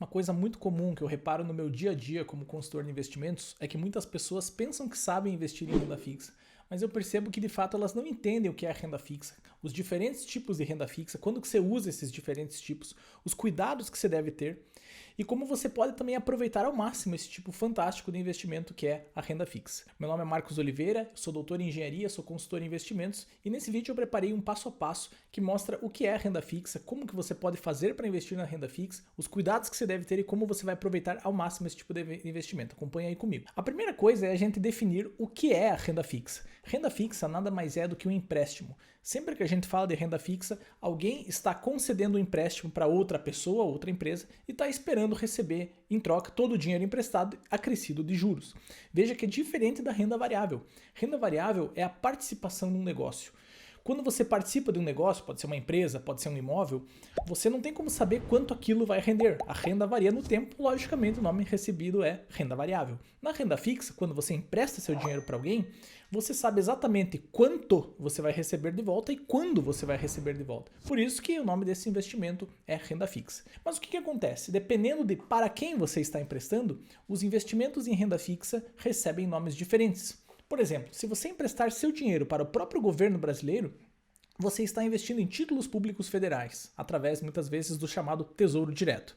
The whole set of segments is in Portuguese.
Uma coisa muito comum que eu reparo no meu dia a dia como consultor de investimentos é que muitas pessoas pensam que sabem investir em renda fixa, mas eu percebo que de fato elas não entendem o que é renda fixa, os diferentes tipos de renda fixa, quando que você usa esses diferentes tipos, os cuidados que você deve ter e como você pode também aproveitar ao máximo esse tipo fantástico de investimento que é a renda fixa. Meu nome é Marcos Oliveira, sou doutor em engenharia, sou consultor em investimentos e nesse vídeo eu preparei um passo a passo que mostra o que é a renda fixa, como que você pode fazer para investir na renda fixa, os cuidados que você deve ter e como você vai aproveitar ao máximo esse tipo de investimento. Acompanha aí comigo. A primeira coisa é a gente definir o que é a renda fixa. Renda fixa nada mais é do que um empréstimo. Sempre que a gente fala de renda fixa, alguém está concedendo um empréstimo para outra pessoa, outra empresa, e está esperando receber em troca todo o dinheiro emprestado acrescido de juros. Veja que é diferente da renda variável. Renda variável é a participação num negócio. Quando você participa de um negócio, pode ser uma empresa, pode ser um imóvel, você não tem como saber quanto aquilo vai render. A renda varia no tempo, logicamente o nome recebido é renda variável. Na renda fixa, quando você empresta seu dinheiro para alguém, você sabe exatamente quanto você vai receber de volta e quando você vai receber de volta. Por isso que o nome desse investimento é renda fixa. Mas o que acontece? Dependendo de para quem você está emprestando, os investimentos em renda fixa recebem nomes diferentes. Por exemplo, se você emprestar seu dinheiro para o próprio governo brasileiro, você está investindo em títulos públicos federais, através muitas vezes do chamado Tesouro Direto.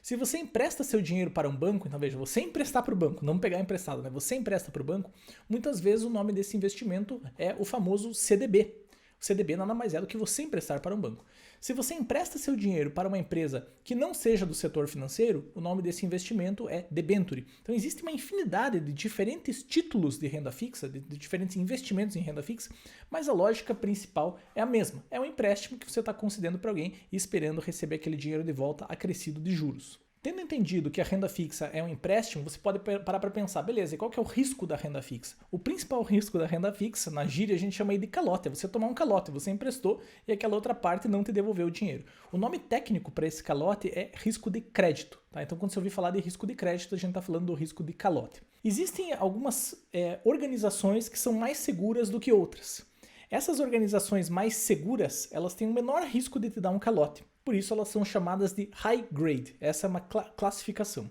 Se você empresta seu dinheiro para um banco, então veja, você emprestar para o banco, não pegar emprestado, né? Você empresta para o banco, muitas vezes o nome desse investimento é o famoso CDB. O CDB nada mais é do que você emprestar para um banco. Se você empresta seu dinheiro para uma empresa que não seja do setor financeiro, o nome desse investimento é debenture. Então existe uma infinidade de diferentes títulos de renda fixa, de diferentes investimentos em renda fixa, mas a lógica principal é a mesma. É um empréstimo que você está concedendo para alguém e esperando receber aquele dinheiro de volta acrescido de juros. Tendo entendido que a renda fixa é um empréstimo, você pode parar para pensar, beleza, e qual que é o risco da renda fixa? O principal risco da renda fixa, na gíria a gente chama aí de calote, é você tomar um calote, você emprestou e aquela outra parte não te devolveu o dinheiro. O nome técnico para esse calote é risco de crédito, tá? Então quando você ouvir falar de risco de crédito, a gente está falando do risco de calote. Existem algumas organizações que são mais seguras do que outras. Essas organizações mais seguras, elas têm um menor risco de te dar um calote. Por isso elas são chamadas de high grade. Essa é uma classificação.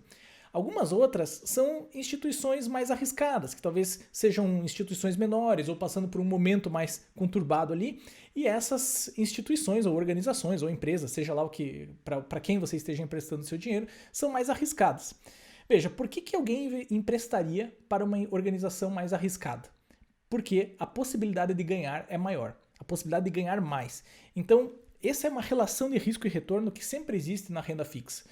Algumas outras são instituições mais arriscadas, que talvez sejam instituições menores ou passando por um momento mais conturbado ali. E essas instituições ou organizações ou empresas, seja lá o que para quem você esteja emprestando seu dinheiro, são mais arriscadas. Veja, por que alguém emprestaria para uma organização mais arriscada? Porque a possibilidade de ganhar é maior, a possibilidade de ganhar mais. Então, essa é uma relação de risco e retorno que sempre existe na renda fixa.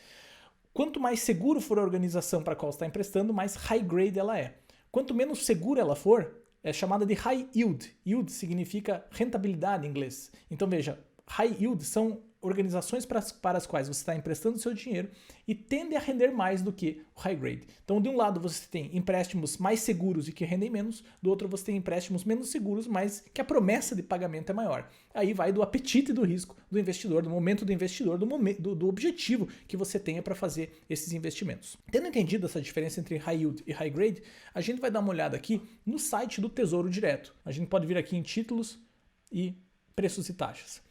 Quanto mais seguro for a organização para a qual você está emprestando, mais high grade ela é. Quanto menos segura ela for, é chamada de high yield. Yield significa rentabilidade em inglês. Então veja, high yield são organizações para as quais você está emprestando seu dinheiro e tende a render mais do que o high grade. Então, de um lado você tem empréstimos mais seguros e que rendem menos, do outro você tem empréstimos menos seguros, mas que a promessa de pagamento é maior. Aí vai do apetite do risco do investidor, do momento do investidor, do objetivo que você tenha para fazer esses investimentos. Tendo entendido essa diferença entre high yield e high grade, a gente vai dar uma olhada aqui no site do Tesouro Direto. A gente pode vir aqui em títulos e preços e taxas.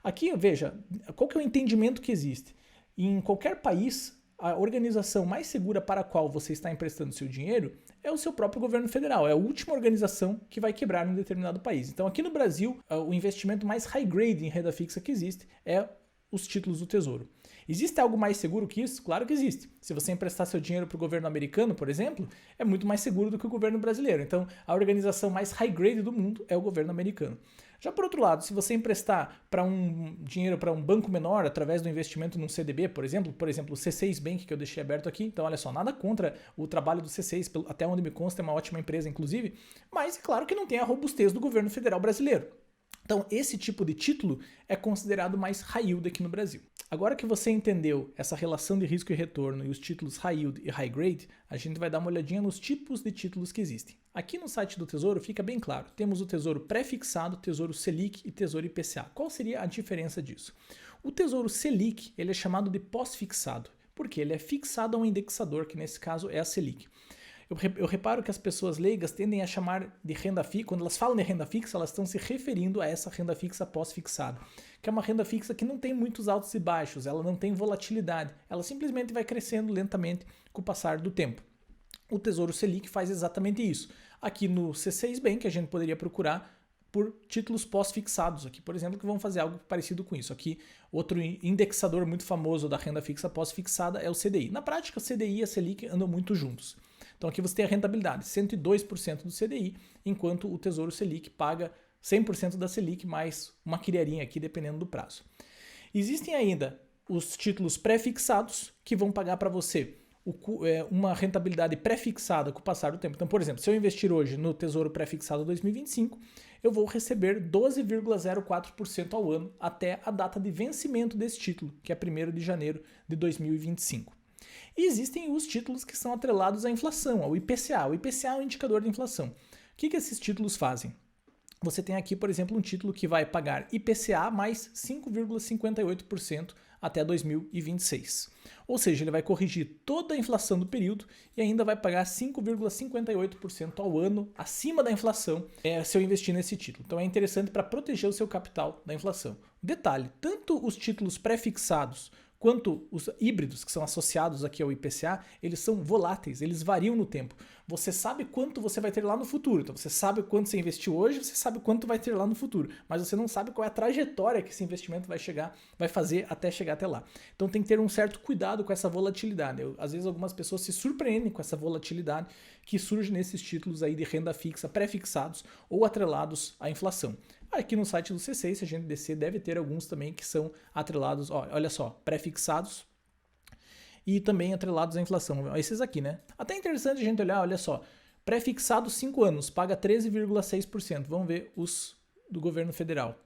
Aqui, veja, qual que é o entendimento que existe? Em qualquer país, a organização mais segura para a qual você está emprestando seu dinheiro é o seu próprio governo federal. É a última organização que vai quebrar em um determinado país. Então, aqui no Brasil, o investimento mais high grade em renda fixa que existe é os títulos do Tesouro. Existe algo mais seguro que isso? Claro que existe. Se você emprestar seu dinheiro para o governo americano, por exemplo, é muito mais seguro do que o governo brasileiro. Então, a organização mais high grade do mundo é o governo americano. Já por outro lado, se você emprestar dinheiro para um banco menor através do investimento num CDB, por exemplo, o C6 Bank que eu deixei aberto aqui, então olha só, nada contra o trabalho do C6, até onde me consta é uma ótima empresa inclusive, mas é claro que não tem a robustez do governo federal brasileiro. Então, esse tipo de título é considerado mais high yield aqui no Brasil. Agora que você entendeu essa relação de risco e retorno e os títulos high yield e high grade, a gente vai dar uma olhadinha nos tipos de títulos que existem. Aqui no site do Tesouro fica bem claro. Temos o Tesouro pré-fixado, Tesouro Selic e Tesouro IPCA. Qual seria a diferença disso? O Tesouro Selic ele é chamado de pós-fixado, porque ele é fixado a um indexador, que nesse caso é a Selic. Eu reparo que as pessoas leigas tendem a chamar de renda fixa, quando elas falam de renda fixa, elas estão se referindo a essa renda fixa pós-fixada, que é uma renda fixa que não tem muitos altos e baixos, ela não tem volatilidade, ela simplesmente vai crescendo lentamente com o passar do tempo. O Tesouro Selic faz exatamente isso. Aqui no C6 Bank a gente poderia procurar por títulos pós-fixados aqui, por exemplo, que vão fazer algo parecido com isso. Aqui, outro indexador muito famoso da renda fixa pós-fixada é o CDI. Na prática, o CDI e a Selic andam muito juntos. Então aqui você tem a rentabilidade, 102% do CDI, enquanto o Tesouro Selic paga 100% da Selic, mais uma criarinha aqui, dependendo do prazo. Existem ainda os títulos pré-fixados, que vão pagar para você uma rentabilidade pré-fixada com o passar do tempo. Então, por exemplo, se eu investir hoje no Tesouro Pré-Fixado 2025, eu vou receber 12,04% ao ano até a data de vencimento desse título, que é 1º de janeiro de 2025. E existem os títulos que são atrelados à inflação, ao IPCA. O IPCA é um indicador de inflação. O que esses títulos fazem? Você tem aqui, por exemplo, um título que vai pagar IPCA mais 5,58% até 2026. Ou seja, ele vai corrigir toda a inflação do período e ainda vai pagar 5,58% ao ano acima da inflação se eu investir nesse título. Então é interessante para proteger o seu capital da inflação. Detalhe, tanto os títulos pré-fixados quanto os híbridos que são associados aqui ao IPCA, eles são voláteis, eles variam no tempo. Você sabe quanto você vai ter lá no futuro. Então você sabe quanto você investiu hoje, você sabe quanto vai ter lá no futuro. Mas você não sabe qual é a trajetória que esse investimento vai fazer até chegar até lá. Então tem que ter um certo cuidado com essa volatilidade. Às vezes algumas pessoas se surpreendem com essa volatilidade que surge nesses títulos aí de renda fixa, pré-fixados ou atrelados à inflação. Aqui no site do C6, se a gente descer, deve ter alguns também que são atrelados, olha só, pré-fixados e também atrelados à inflação. Esses aqui, né? Até interessante a gente olhar, olha só, pré-fixado 5 anos, paga 13,6%. Vamos ver os do governo federal.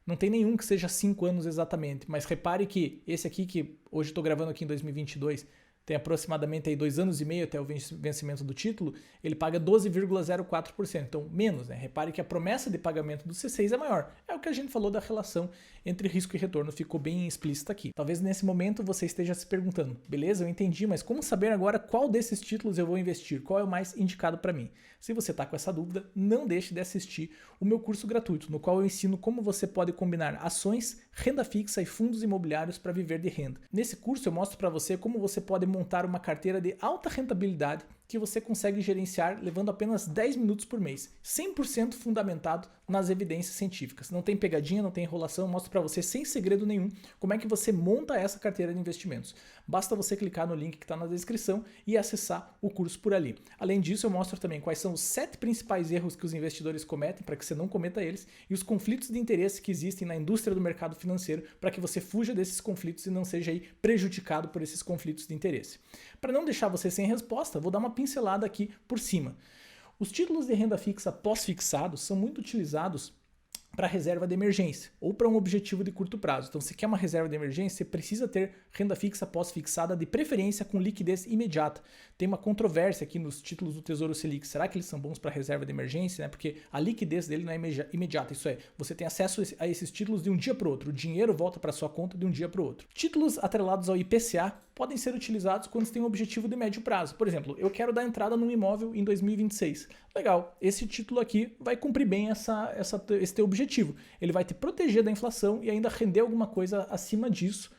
Não tem nenhum que seja 5 anos exatamente, mas repare que esse aqui, que hoje estou gravando aqui em 2022, tem aproximadamente aí 2 anos e meio até o vencimento do título, ele paga 12,04%, então menos, né? Repare que a promessa de pagamento do C6 é maior. É o que a gente falou da relação entre risco e retorno, ficou bem explícita aqui. Talvez nesse momento você esteja se perguntando, beleza, eu entendi, mas como saber agora qual desses títulos eu vou investir? Qual é o mais indicado para mim? Se você está com essa dúvida, não deixe de assistir o meu curso gratuito, no qual eu ensino como você pode combinar ações, renda fixa e fundos imobiliários para viver de renda. Nesse curso eu mostro para você como você pode montar uma carteira de alta rentabilidade que você consegue gerenciar levando apenas 10 minutos por mês, 100% fundamentado nas evidências científicas. Não tem pegadinha, não tem enrolação, eu mostro para você sem segredo nenhum como é que você monta essa carteira de investimentos. Basta você clicar no link que está na descrição e acessar o curso por ali. Além disso, eu mostro também quais são os 7 principais erros que os investidores cometem para que você não cometa eles e os conflitos de interesse que existem na indústria do mercado financeiro para que você fuja desses conflitos e não seja aí prejudicado por esses conflitos de interesse. Para não deixar você sem resposta, vou dar uma pincelada aqui por cima. Os títulos de renda fixa pós-fixados são muito utilizados para reserva de emergência ou para um objetivo de curto prazo. Então, se quer uma reserva de emergência, você precisa ter renda fixa pós-fixada, de preferência com liquidez imediata. Tem uma controvérsia aqui nos títulos do Tesouro Selic. Será que eles são bons para reserva de emergência? Porque a liquidez dele não é imediata. Isso é, você tem acesso a esses títulos de um dia para o outro. O dinheiro volta para sua conta de um dia para o outro. Títulos atrelados ao IPCA podem ser utilizados quando você tem um objetivo de médio prazo. Por exemplo, eu quero dar entrada num imóvel em 2026. Legal, esse título aqui vai cumprir bem esse teu objetivo. Ele vai te proteger da inflação e ainda render alguma coisa acima disso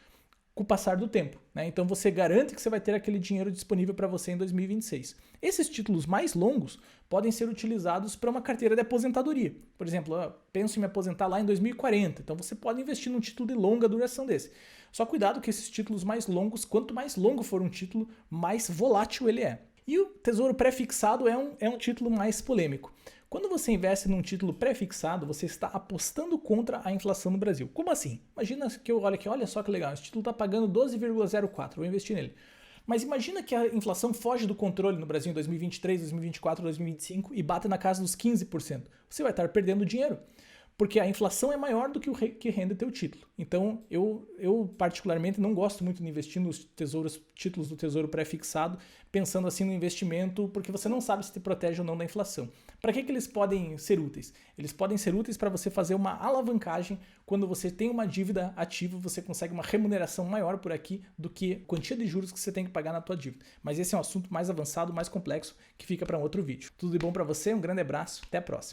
com o passar do tempo, né? Então você garante que você vai ter aquele dinheiro disponível para você em 2026. Esses títulos mais longos podem ser utilizados para uma carteira de aposentadoria. Por exemplo, eu penso em me aposentar lá em 2040, então você pode investir num título de longa duração desse. Só cuidado que esses títulos mais longos, quanto mais longo for um título, mais volátil ele é. E o Tesouro Pré-Fixado é um título mais polêmico. Quando você investe num título pré-fixado, você está apostando contra a inflação no Brasil. Como assim? Imagina que eu olho aqui, olha só que legal, esse título está pagando 12,04, vou investir nele. Mas imagina que a inflação foge do controle no Brasil em 2023, 2024, 2025 e bate na casa dos 15%. Você vai estar perdendo dinheiro. porque a inflação é maior do que o que rende teu título. Então, eu particularmente não gosto muito de investir nos títulos do Tesouro pré-fixado, pensando assim no investimento, porque você não sabe se te protege ou não da inflação. Para que eles podem ser úteis? Eles podem ser úteis para você fazer uma alavancagem. Quando você tem uma dívida ativa, você consegue uma remuneração maior por aqui do que a quantia de juros que você tem que pagar na tua dívida. Mas esse é um assunto mais avançado, mais complexo, que fica para um outro vídeo. Tudo de bom para você, um grande abraço, até a próxima.